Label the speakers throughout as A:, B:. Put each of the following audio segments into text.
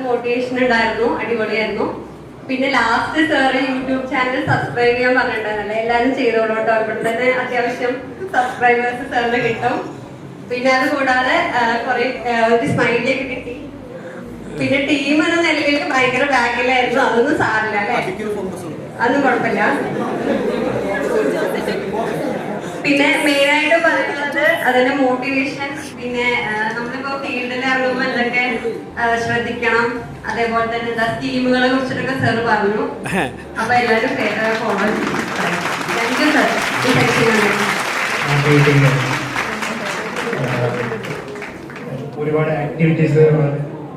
A: Motivation ഉണ്ടായിരുന്നു, അടിപൊളിയായിരുന്നു. പിന്നെ last sir YouTube channel subscribe ചെയ്യാൻ പറഞ്ഞിട്ടുണ്ടായിരുന്നല്ലേ, എല്ലാവരും ചെയ്തോളൂ കേട്ടോ. ഇവിടെ തന്നെ അത്യാവശ്യം സബ്സ്ക്രൈബേഴ്സ് സാറിന് കിട്ടും. പിന്നെ അത് കൂടാതെ കുറെ ഒരു സ്മൈലിയൊക്കെ കിട്ടി. പിന്നെ ടീം എന്ന നിലയിൽ ഭയങ്കര ബാക്കിലായിരുന്നു, അതൊന്നും സാറില്ല അല്ലേ, അതൊന്നും കുഴപ്പമില്ല. പിന്നെ മെയിനായിട്ട് പറയുന്നത് അതിന്റെ മോട്ടിവേഷൻ. പിന്നെ നമ്മളിപ്പോ ഫീൽഡിൽ ഇറങ്ങുമ്പോൾ എന്തൊക്കെ ശ്രദ്ധിക്കണം, അതേപോലെ തന്നെ എന്താ സ്കീമുകളെ കുറിച്ചിട്ടൊക്കെ സാർ പറഞ്ഞു. അപ്പൊ എല്ലാവരും ഫോളോ ചെയ്യും. Thank you sir.
B: ഒരുപാട് ആക്ടിവിറ്റീസ്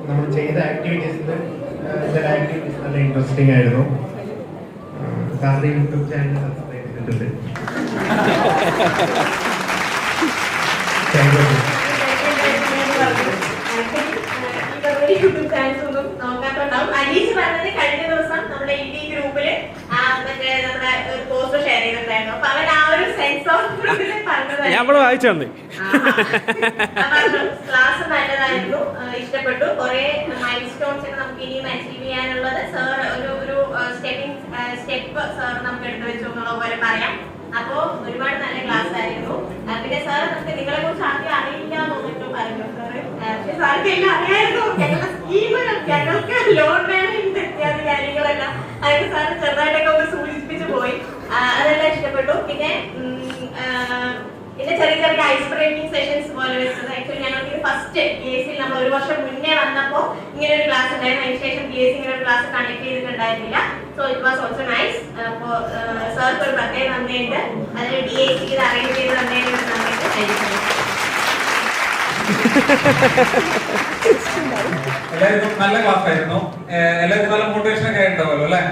B: നമ്മൾ ചെയ്ത ആക്ടിവിറ്റീസിൽ ചില ആക്ടിവിറ്റീസ് നല്ല ഇൻട്രസ്റ്റിംഗ് ആയിരുന്നു. സാറിന്റെ യൂട്യൂബ് ചാനൽ സബ്സ്ക്രൈബ് ചെയ്തിട്ടുണ്ട്.
C: യൂട്യൂബ് ചാനൽസ് ഒന്നും നോക്കാത്തുണ്ടാവും. അനീഷ് പറഞ്ഞത് കഴിഞ്ഞ ദിവസം നമ്മുടെ ഇന്ത്യ ഗ്രൂപ്പില് മറ്റേ നമ്മുടെ പോസ്റ്റർ ഷെയർ ചെയ്തിട്ടുണ്ടായിരുന്നു. അപ്പൊ അവൻ ആ ഒരു സെൻസ് ഓഫ് പറഞ്ഞതായിരുന്നു. ക്ലാസ് നല്ലതായിരുന്നു, ഇഷ്ടപ്പെട്ടു. കുറെ മൈൽ സ്റ്റോൺസ് ഒക്കെ നമുക്ക് ഇനിയും അച്ചീവ് ചെയ്യാനുള്ളത് സാർ ഒരു സ്റ്റെപ്പ് സാർ നമുക്ക് എടുത്തു വെച്ചു എന്നുള്ള പോലെ പറയാം. അപ്പോ ഒരുപാട് നല്ല ക്ലാസ് ആയിരുന്നു. പിന്നെ സാർ നമുക്ക് നിങ്ങളെ കുറിച്ച് ആദ്യം അറിയില്ല എന്നൊന്നും പറഞ്ഞു സാറ്. പക്ഷെ സാർക്ക് എല്ലാം അറിയായിരുന്നു. ഞങ്ങളുടെ സ്കീമുകൾ, ഞങ്ങൾക്ക് ലോൺ വേണമെങ്കിൽ ഇത്യാദി കാര്യങ്ങളെല്ലാം അതൊക്കെ സാറ് ചെറുതായിട്ടൊക്കെ ഒന്ന് സൂചിപ്പിച്ചു പോയി. അതെല്ലാം ഇഷ്ടപ്പെട്ടു. പിന്നെ ചെറിയ ചെറിയ ഐസ് ബ്രേക്കിംഗ് സെഷൻസ് പോലെ വെച്ചത്. ആക്ച്വലി ഞങ്ങൾക്ക് ഫസ്റ്റ് പി എസ് സിയിൽ നമ്മൾ ഒരു വർഷം മുന്നേ വന്നപ്പോൾ ഇങ്ങനെ ഒരു ക്ലാസ് ഉണ്ടായിരുന്നു. അതിനുശേഷം പി എസ് സി ഇങ്ങനെ ഒരു ക്ലാസ് കണ്ടക്ട് ചെയ്തിട്ടുണ്ടായിരുന്നില്ല. So it was also nice. അപ്പോൾ സാർക്ക് ഒരു പ്രത്യേക നന്ദിയുണ്ട്. അതിന് ഡി എ സി ഇത് അറേഞ്ച് ചെയ്ത് തന്നതിന് നന്ദിയുണ്ട്.
D: എല്ലാവർക്കും നല്ല ക്ലാസ് ആയിരുന്നു. എല്ലാവർക്കും നല്ല മോട്ടിവേഷൻ ഒക്കെ ഉണ്ടാവുമല്ലോ അല്ലെ.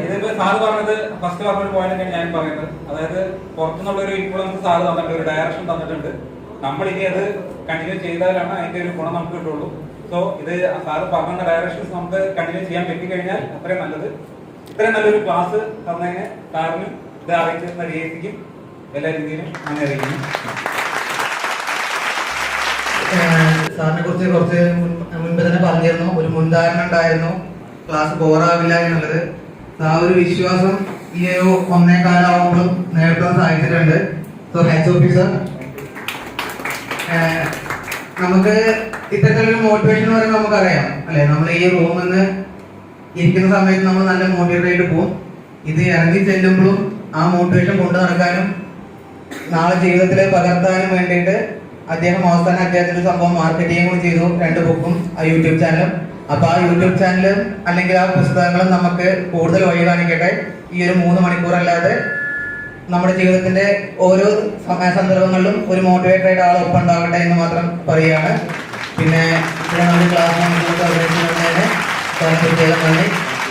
D: ഇതിപ്പോ സാറ് പറഞ്ഞത് ഫസ്റ്റ് പറഞ്ഞൊരു പോയിന്റ് ഒക്കെ ഞാൻ പറയുന്നത്, അതായത് പുറത്തുനിന്നുള്ള ഒരു ഇൻഫ്ലുവൻസ് സാറ് തന്നിട്ടുണ്ട്, ഒരു ഡയറക്ഷൻ തന്നിട്ടുണ്ട്. നമ്മൾ ഇനി അത് കണ്ടിന്യൂ ചെയ്താലാണ് അതിന്റെ ഒരു ഗുണം നമുക്ക് കിട്ടുള്ളൂ. സോ ഇത് സാറ് പറഞ്ഞ ഡയറക്ഷൻസ് നമുക്ക് കണ്ടിന്യൂ ചെയ്യാൻ പറ്റിക്കഴിഞ്ഞാൽ അത്രയും നല്ലത്. ഇത്രയും നല്ലൊരു ക്ലാസ് തന്നതിന് സാറിനും ഇത് അറിയിച്ചിരുന്ന ഡി എ സിക്കും എല്ലാ രീതിയിലും അങ്ങനെ അറിയിക്കുന്നു.
E: സാറിനെ കുറിച്ച് കുറച്ച് മുൻപ് തന്നെ പറഞ്ഞിരുന്നു, ഒരു മുൻധാരണ ഉണ്ടായിരുന്നു ക്ലാസ് ബോറാവില്ല എന്നുള്ളത്. ആ ഒരു വിശ്വാസം ഈ ഒരു 1.25 ആവുമ്പോഴും നേരിടാൻ സാധിച്ചിട്ടുണ്ട്. So hats off sir. നമുക്ക് ഇത്തരത്തിലൊരു മോട്ടിവേഷൻ എന്ന് പറയുമ്പോൾ നമുക്കറിയാം അല്ലെ, നമ്മൾ ഈ റൂമിൽ നിന്ന് ഇരിക്കുന്ന സമയത്ത് നമ്മൾ നല്ല മോട്ടിവേറ്റ് ആയിട്ട് പോകും. ഇത് ഇറങ്ങി ചെല്ലുമ്പോഴും ആ മോട്ടിവേഷൻ കൊണ്ടു നടക്കാനും നാളെ ജീവിതത്തിൽ പകർത്താനും വേണ്ടിയിട്ട് അദ്ദേഹം അവസാനം അദ്ദേഹത്തിന്റെ സംഭവം മാർക്കറ്റിംഗ് കൂടി ചെയ്തു, 2 ബുക്കും ആ യൂട്യൂബ് ചാനലും. അപ്പൊ ആ യൂട്യൂബ് ചാനലും അല്ലെങ്കിൽ ആ പുസ്തകങ്ങളും നമുക്ക് കൂടുതൽ വഴി കാണിക്കട്ടെ. ഈ ഒരു 3 മണിക്കൂറല്ലാതെ നമ്മുടെ ജീവിതത്തിന്റെ ഓരോ സന്ദർഭങ്ങളിലും ഒരു മോട്ടിവേറ്റഡ് ആയിട്ട് ആളൊപ്പം ഉണ്ടാകട്ടെ എന്ന് മാത്രം പറയുകയാണ്. പിന്നെ ഇത്തരം ഒരു ക്ലാസ് പ്രത്യേകം നന്ദി.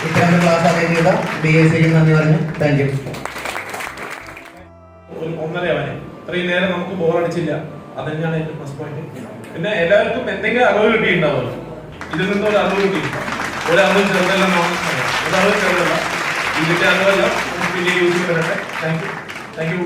E: ഇത്തരം ഒരു ക്ലാസ് അറേഞ്ച് ചെയ്ത ബി എസ് സിക്ക് നന്ദി പറഞ്ഞു. Thank you.
F: 1:30 ഇത്രയും നേരം നമുക്ക് ബോറടിച്ചില്ല, അത് തന്നെയാണ് എന്റെ ഫസ്റ്റ് പോയിന്റ്. പിന്നെ എല്ലാവർക്കും എന്തെങ്കിലും അറിവ് കിട്ടിയിട്ടുണ്ടാവുമല്ലോ, ഇതിൽ നിന്ന് ഒരു അറിവ് കിട്ടി. ഒരറിവ് ചെറുതല്ല, ഒരറിവ് ചെറുതല്ല, ഇതിന്റെ അറിവെല്ലാം പിന്നെ യൂസ് ചെയ്തിട്ട്. Thank you.